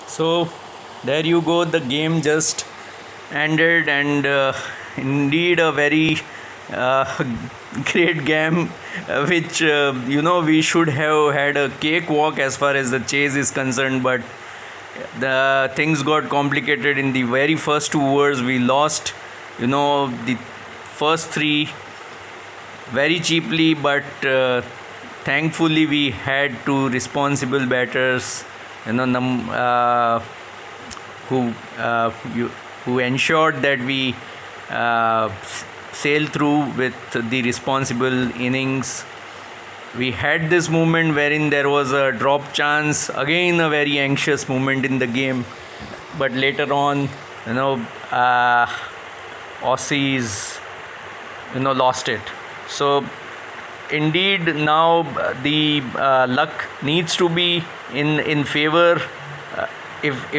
So there you go, the game just ended, and indeed a very uh, great game, which we should have had a cakewalk as far as the chase is concerned, but the things got complicated in the very first 2 overs. We lost, the first three very cheaply, but thankfully we had two responsible batters, who who ensured that we uh, sail through with the responsible innings. We had this moment wherein there was a drop chance, again a very anxious moment in the game, but later on, Aussies, lost it. So indeed now the luck needs to be in favor, if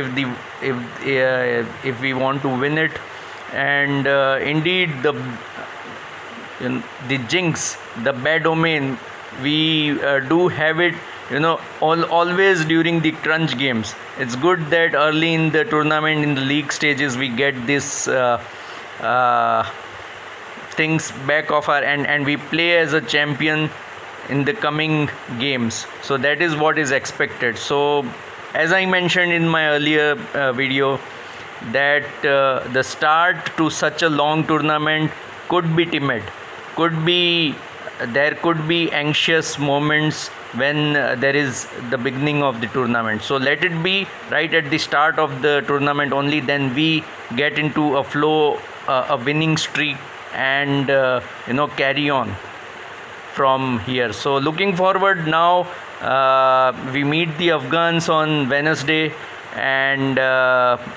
we want to win it, and indeed the jinx, the bad omen, we do have it, always during the crunch games. It's good that early in the tournament, in the league stages, we get this things back of our, and we play as a champion in the coming games. So that is what is expected. So as I mentioned in my earlier video, that the start to such a long tournament could be timid, there could be anxious moments when there is the beginning of the tournament. So let it be right at the start of the tournament only, then we get into a flow, a winning streak, and carry on from here. So looking forward now, we meet the Afghans on Wednesday, and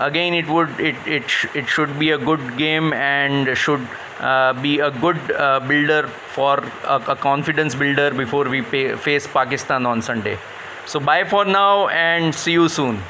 again it should be a good game, and should be a good builder, for a confidence builder before we face Pakistan on Sunday. So bye for now, and see you soon.